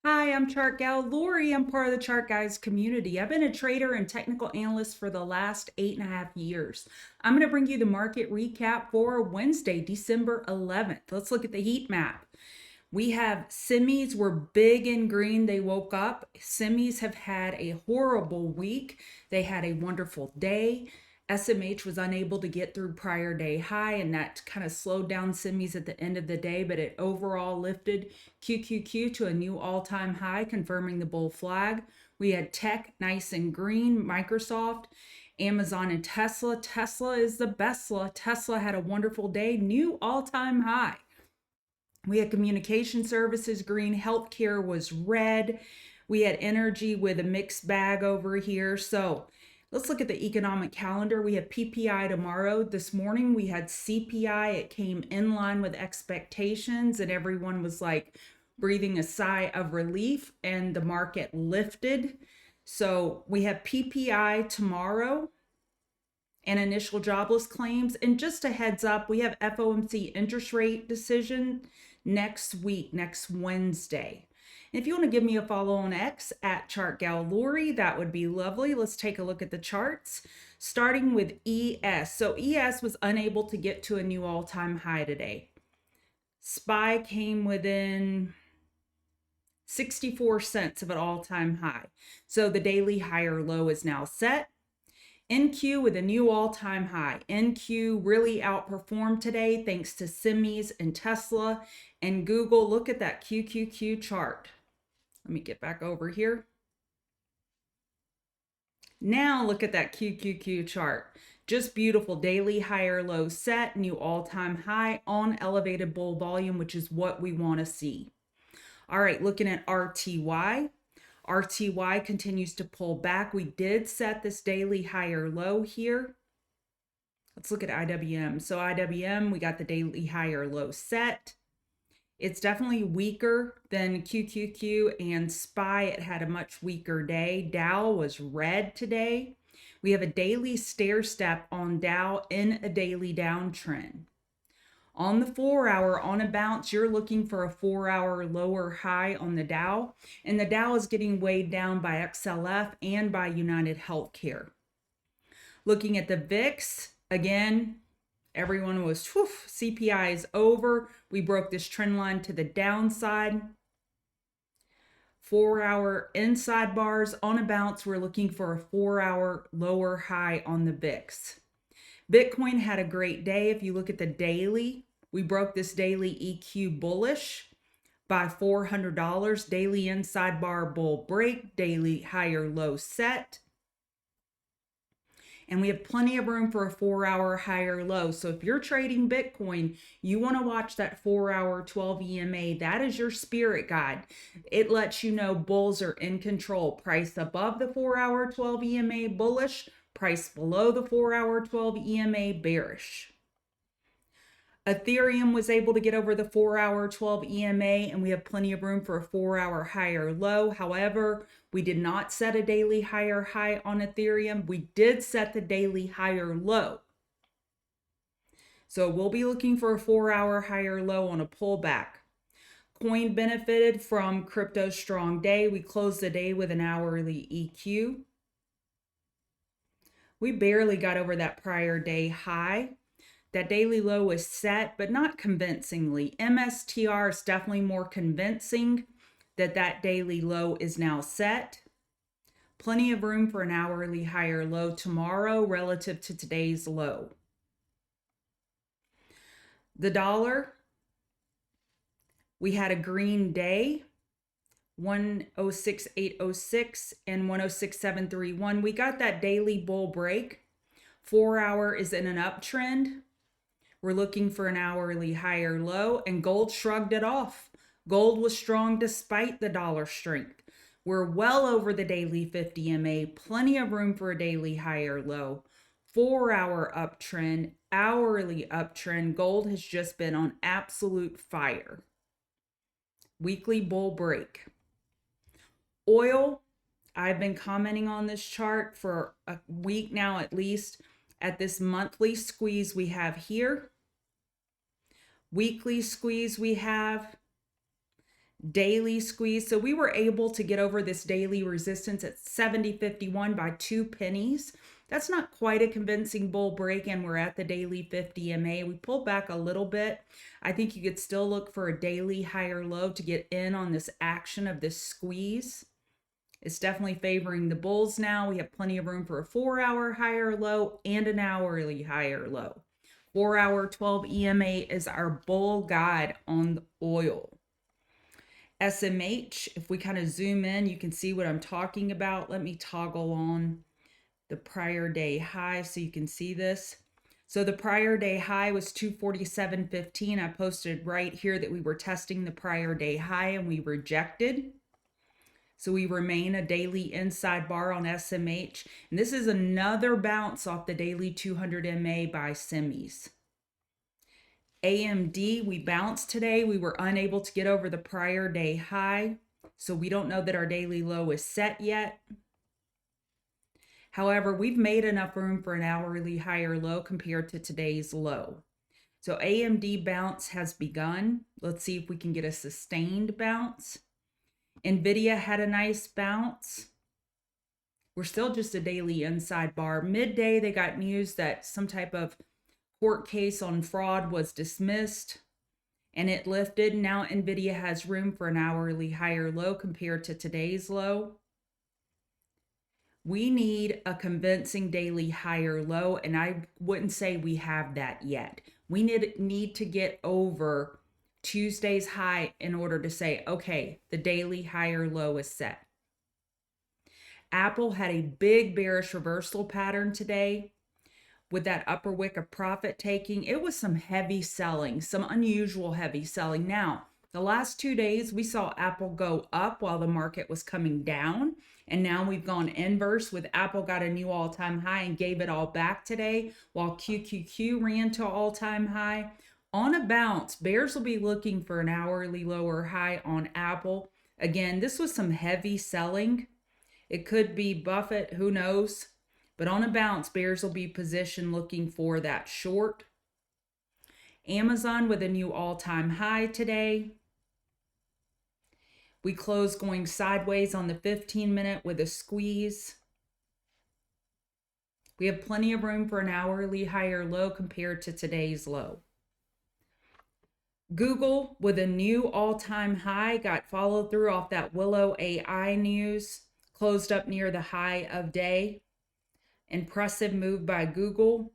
Hi, I'm Chart Gal Lori. I'm part of the Chart Guys community. I've been a trader and technical analyst for the last 8.5 years. I'm going to bring you the market recap for Wednesday, December 11th. Let's look at the heat map. We have semis were big in green. They woke up. Semis have had a horrible week. They had a wonderful day. SMH was unable to get through prior day high, and that kind of slowed down semis at the end of the day, but it overall lifted QQQ to a new all-time high, confirming the bull flag. We had tech nice and green, Microsoft, Amazon, and Tesla. Tesla is the BestLA. Tesla had a wonderful day, new all-time high. We had communication services green, healthcare was red. We had energy with a mixed bag over here. So let's look at the economic calendar. We have PPI tomorrow. This morning we had CPI. It came in line with expectations and everyone was like breathing a sigh of relief and the market lifted. So we have PPI tomorrow and initial jobless claims. And just a heads up, we have FOMC interest rate decision next week, next Wednesday. And if you want to give me a follow on X at ChartGalLori, that would be lovely. Let's take a look at the charts, starting with ES. So ES was unable to get to a new all-time high today. SPY came within 64 cents of an all-time high. So the daily higher low is now set. NQ with a new all-time high. NQ really outperformed today thanks to semis and Tesla and Google. Look at that QQQ chart. Let me get back over here. Now look at that QQQ chart. Just beautiful daily higher low set, new all-time high on elevated bull volume, which is what we want to see. All right, looking at RTY. RTY continues to pull back. We did set this daily higher low here. Let's look at IWM. So IWM, we got the daily higher low set. It's definitely weaker than QQQ and SPY. It had a much weaker day. Dow was red today. We have a daily stair step on Dow in a daily downtrend. On the 4-hour, on a bounce, you're looking for a 4-hour lower high on the Dow, and the Dow is getting weighed down by XLF and by United Healthcare. Looking at the VIX, again, everyone was, CPI is over. We broke this trend line to the downside. 4-hour inside bars on a bounce, we're looking for a 4-hour lower high on the VIX. Bitcoin had a great day. If you look at the daily, we broke this daily EQ bullish by $400. Daily inside bar bull break, daily higher low set. And we have plenty of room for a 4-hour higher low. So if you're trading Bitcoin, you want to watch that 4-hour 12 EMA. That is your spirit guide. It lets you know bulls are in control. Price above the 4-hour 12 EMA bullish, price below the 4-hour 12 EMA bearish. Ethereum was able to get over the 4-hour 12 EMA, and we have plenty of room for a 4-hour higher low. However, we did not set a daily higher high on Ethereum. We did set the daily higher low. So we'll be looking for a 4-hour higher low on a pullback. Coin benefited from crypto's strong day. We closed the day with an hourly EQ. We barely got over that prior day high. That daily low was set, but not convincingly. MSTR is definitely more convincing that daily low is now set. Plenty of room for an hourly higher low tomorrow relative to today's low. The dollar, we had a green day, 106.806 and 106.731. We got that daily bull break. 4-hour is in an uptrend. We're looking for an hourly higher low, and gold shrugged it off. Gold was strong despite the dollar strength. We're well over the daily 50 MA, plenty of room for a daily higher low. 4-hour uptrend, hourly uptrend. Gold has just been on absolute fire. Weekly bull break. Oil, I've been commenting on this chart for a week now at least. At this monthly squeeze we have here, weekly squeeze we have, daily squeeze. So we were able to get over this daily resistance at 70.51 by 2 pennies. That's not quite a convincing bull break, and we're at the daily 50 MA. We pulled back a little bit. I think you could still look for a daily higher low to get in on this action of this squeeze. It's definitely favoring the bulls now. We have plenty of room for a 4-hour higher low and an hourly higher low. 4-hour 12 EMA is our bull guide on the oil. SMH, if we kind of zoom in, you can see what I'm talking about. Let me toggle on the prior day high so you can see this. So the prior day high was 247.15. I posted right here that we were testing the prior day high and we rejected. So we remain a daily inside bar on SMH. And this is another bounce off the daily 200 MA by semis. AMD, we bounced today. We were unable to get over the prior day high. So we don't know that our daily low is set yet. However, we've made enough room for an hourly higher low compared to today's low. So AMD bounce has begun. Let's see if we can get a sustained bounce. NVIDIA had a nice bounce. We're still just a daily inside bar. Midday, they got news that some type of court case on fraud was dismissed and it lifted. Now NVIDIA has room for an hourly higher low compared to today's low. We need a convincing daily higher low, and I wouldn't say we have that yet. We need to get over Tuesday's high in order to say, okay, the daily higher low is set. Apple had a big bearish reversal pattern today with that upper wick of profit taking. It was some heavy selling, some unusual heavy selling. Now, the last 2 days, we saw Apple go up while the market was coming down. And now we've gone inverse with Apple got a new all-time high and gave it all back today, while QQQ ran to all-time high. On a bounce, bears will be looking for an hourly lower high on Apple. Again, this was some heavy selling. It could be Buffett, who knows? But on a bounce, bears will be positioned looking for that short. Amazon with a new all-time high today. We close going sideways on the 15-minute with a squeeze. We have plenty of room for an hourly higher low compared to today's low. Google with a new all-time high got followed through off that Willow AI news. Closed up near the high of day. Impressive move by Google.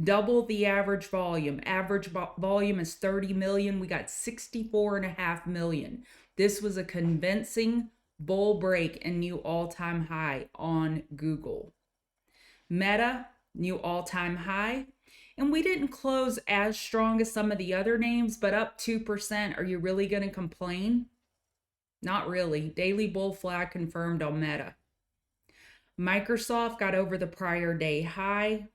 Double the average volume. Average volume is 30 million. We got 64.5 million. This was a convincing bull break and new all-time high on Google. Meta, new all-time high. And we didn't close as strong as some of the other names, but up 2%. Are you really going to complain? Not really. Daily bull flag confirmed on Meta. Microsoft got over the prior day high.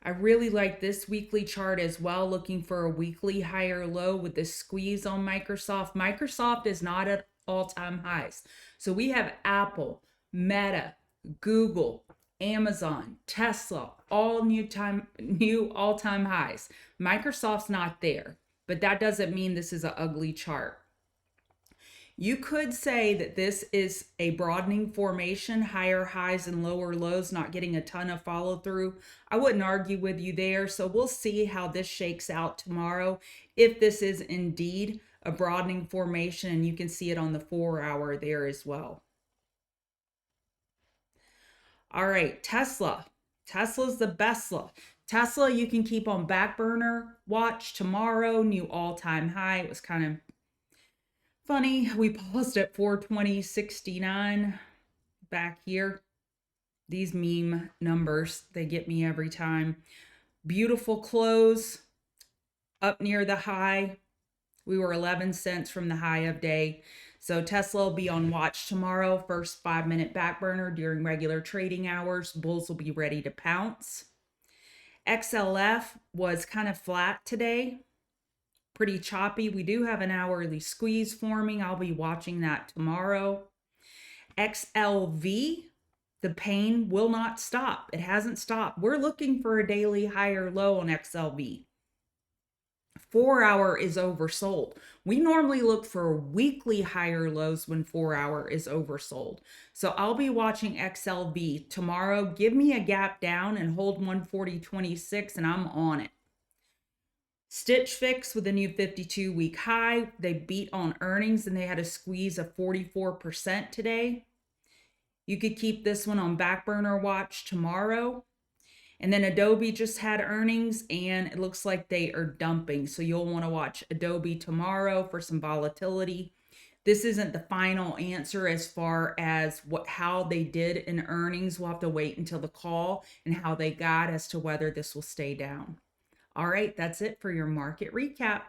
I really like this weekly chart as well, looking for a weekly higher low with the squeeze on Microsoft. Microsoft is not at all-time highs. So we have Apple, Meta, Google, Amazon, Tesla, all new all-time highs. Microsoft's not there, but that doesn't mean this is an ugly chart. You could say that this is a broadening formation, higher highs and lower lows, not getting a ton of follow through. I wouldn't argue with you there. So we'll see how this shakes out tomorrow. If this is indeed a broadening formation, and you can see it on the 4-hour there as well. All right, Tesla. Tesla's the BestLA. Tesla, you can keep on back burner watch tomorrow. New all-time high. It was kind of funny. We paused at 420.69 back here. These meme numbers, they get me every time. Beautiful close up near the high. We were 11 cents from the high of day. So Tesla will be on watch tomorrow. First 5-minute back burner during regular trading hours. Bulls will be ready to pounce. XLF was kind of flat today. Pretty choppy. We do have an hourly squeeze forming. I'll be watching that tomorrow. XLV, the pain will not stop. It hasn't stopped. We're looking for a daily higher low on XLV. 4-hour is oversold. We normally look for weekly higher lows when 4-hour is oversold. So I'll be watching XLV tomorrow. Give me a gap down and hold 140.26 and I'm on it. Stitch Fix with a new 52-week high. They beat on earnings and they had a squeeze of 44% today. You could keep this one on back burner watch tomorrow. And then Adobe just had earnings and it looks like they are dumping. So you'll want to watch Adobe tomorrow for some volatility. This isn't the final answer as far as how they did in earnings. We'll have to wait until the call and how they got as to whether this will stay down. All right, that's it for your market recap.